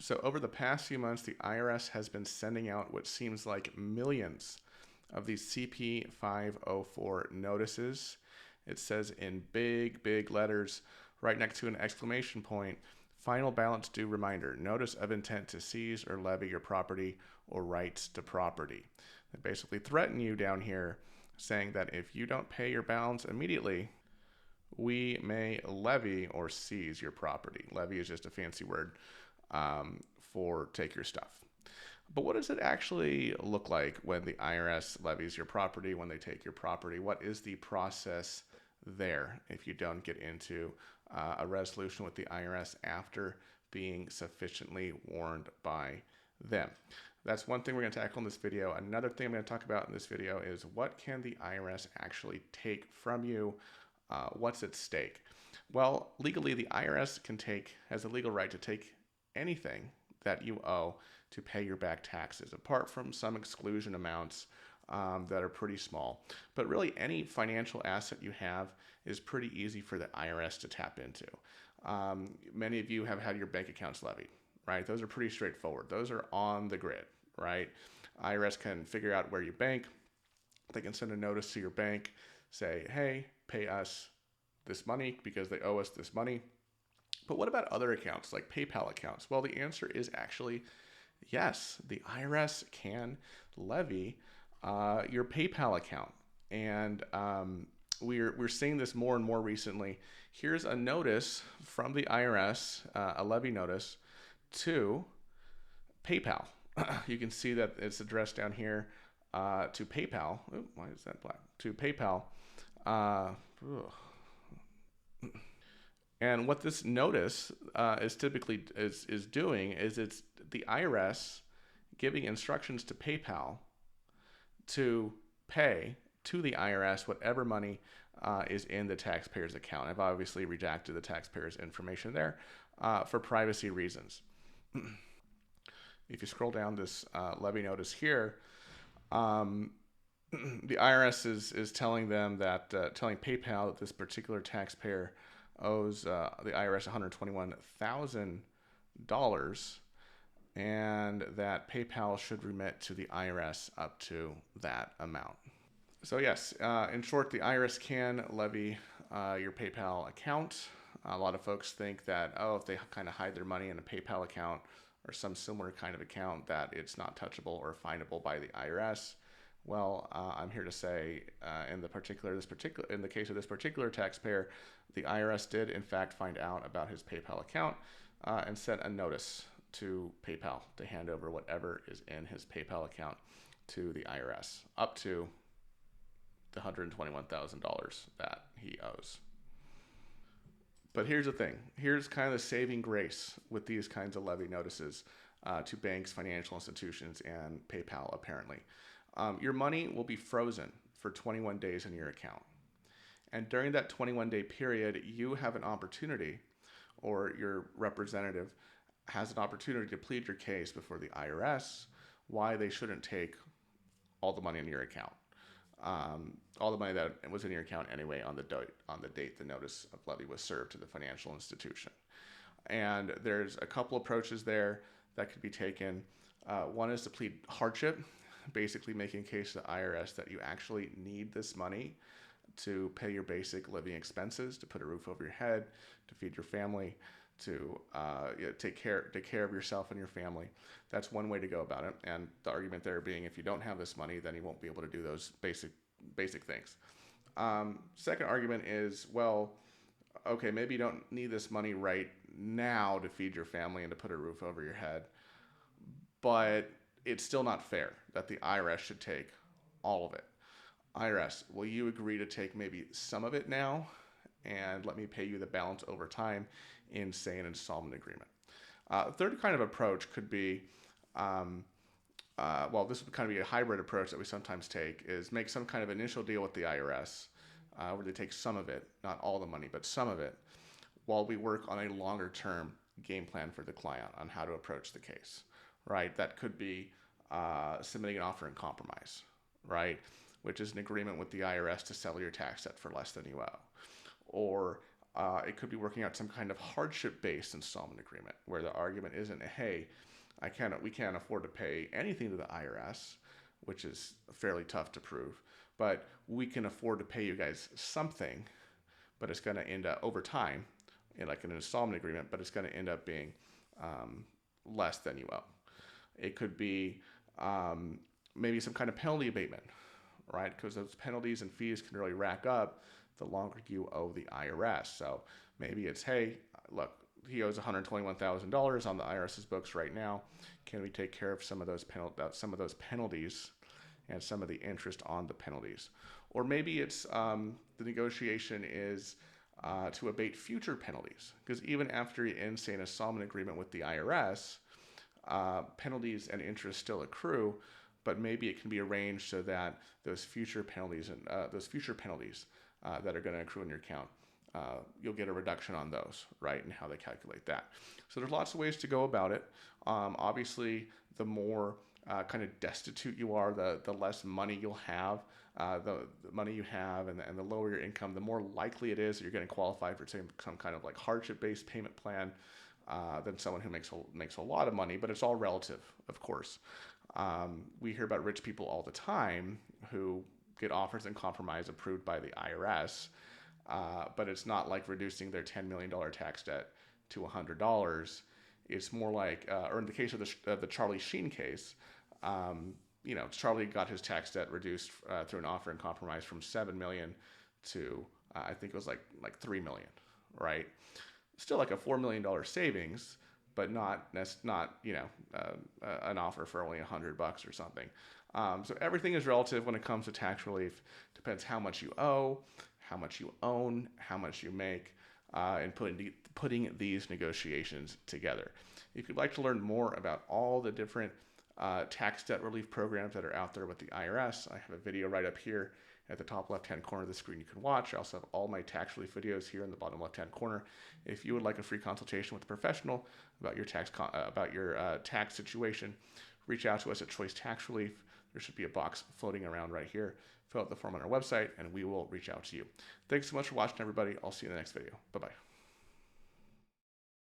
So, over the past few months, the IRS has been sending out what seems like millions of these CP 504 notices. It says in big, big letters right next to an exclamation point, final balance due reminder, notice of intent to seize or levy your property or rights to property. They basically threaten you down here, saying that if you don't pay your balance immediately, we may levy or seize your property. Levy is just a fancy word for take your stuff. But what does it actually look like when the IRS levies your property, when they take your property? What is the process there if you don't get into a resolution with the IRS after being sufficiently warned by them? That's one thing we're going to tackle in this video. Another thing I'm going to talk about in this video is what can the IRS actually take from you? What's at stake? Well, legally, the IRS has a legal right to take anything that you owe to pay your back taxes, apart from some exclusion amounts that are pretty small. But really, any financial asset you have is pretty easy for the IRS to tap into. Many of you have had your bank accounts levied, right? Those are pretty straightforward. Those are on the grid, right? IRS can figure out where you bank. They can send a notice to your bank, say, hey, pay us this money because they owe us this money. But what about other accounts like PayPal accounts? Well, the answer is actually yes. The IRS can levy your PayPal account, and we're seeing this more and more recently. Here's a notice from the IRS, a levy notice to PayPal. You can see that it's addressed down here to PayPal. Ooh, why is that black? To PayPal. And what this notice is typically is doing is it's the IRS giving instructions to PayPal to pay to the IRS whatever money is in the taxpayer's account. I've obviously redacted the taxpayer's information there for privacy reasons. If you scroll down this levy notice here, the IRS is telling them that telling PayPal that this particular taxpayer owes the IRS $121,000 and that PayPal should remit to the IRS up to that amount. So yes, in short, the IRS can levy your PayPal account. A lot of folks think that, oh, if they kind of hide their money in a PayPal account or some similar kind of account, that it's not touchable or findable by the IRS. Well, I'm here to say, in the case of this particular taxpayer, the IRS did in fact find out about his PayPal account and sent a notice to PayPal to hand over whatever is in his PayPal account to the IRS, up to the $121,000 that he owes. But here's the thing. Here's kind of the saving grace with these kinds of levy notices to banks, financial institutions, and PayPal, apparently. Your money will be frozen for 21 days in your account. And during that 21-day period, you have an opportunity, or your representative has an opportunity to plead your case before the IRS why they shouldn't take all the money in your account. All the money that was in your account anyway on the date the notice of levy was served to the financial institution. And there's a couple approaches there that could be taken. One is to plead hardship, basically making a case to the IRS that you actually need this money to pay your basic living expenses, to put a roof over your head, to feed your family, to take care of yourself and your family. That's one way to go about it. And the argument there being, if you don't have this money, then you won't be able to do those basic things. Second argument is, well, okay, maybe you don't need this money right now to feed your family and to put a roof over your head, but it's still not fair that the IRS should take all of it. IRS, will you agree to take maybe some of it now and let me pay you the balance over time in, say, an installment agreement? Third kind of approach could be, this would kind of be a hybrid approach that we sometimes take, is make some kind of initial deal with the IRS where they take some of it, not all the money, but some of it, while we work on a longer term game plan for the client on how to approach the case, right? That could be submitting an offer in compromise, right? Which is an agreement with the IRS to settle your tax debt for less than you owe. Or It could be working out some kind of hardship-based installment agreement where the argument isn't, hey, we can't afford to pay anything to the IRS, which is fairly tough to prove, but we can afford to pay you guys something, but it's going to end up over time, in like an installment agreement, but it's going to end up being less than you owe. It could be maybe some kind of penalty abatement, right? Because those penalties and fees can really rack up the longer you owe the IRS. So maybe it's, hey, look, he owes $121,000 on the IRS's books right now. Can we take care of some of those penalties and some of the interest on the penalties? Or maybe it's the negotiation is to abate future penalties, because even after you end, say, an installment agreement with the IRS, penalties and interest still accrue, but maybe it can be arranged so that those future penalties that are going to accrue in your account, you'll get a reduction on those, right? And how they calculate that. So there's lots of ways to go about it. Obviously, the more kind of destitute you are, the less money you'll have. The money you have and the lower your income, the more likely it is that you're going to qualify for some kind of like hardship-based payment plan than someone who makes a lot of money. But it's all relative, of course. We hear about rich people all the time who get offers in compromise approved by the IRS, but it's not like reducing their $10 million tax debt to $100. It's more like, or in the case of the Charlie Sheen case, Charlie got his tax debt reduced through an offer in compromise from $7 million to I think it was like $3 million, right? Still like a $4 million savings, but not an offer for only $100 or something. So everything is relative when it comes to tax relief. Depends how much you owe, how much you own, how much you make, and putting these negotiations together. If you'd like to learn more about all the different tax debt relief programs that are out there with the IRS, I have a video right up here at the top left-hand corner of the screen you can watch. I also have all my tax relief videos here in the bottom left-hand corner. If you would like a free consultation with a professional about your tax situation, reach out to us at Choice Tax Relief. There should be a box floating around right here. Fill out the form on our website, and we will reach out to you. Thanks so much for watching, everybody. I'll see you in the next video. Bye-bye.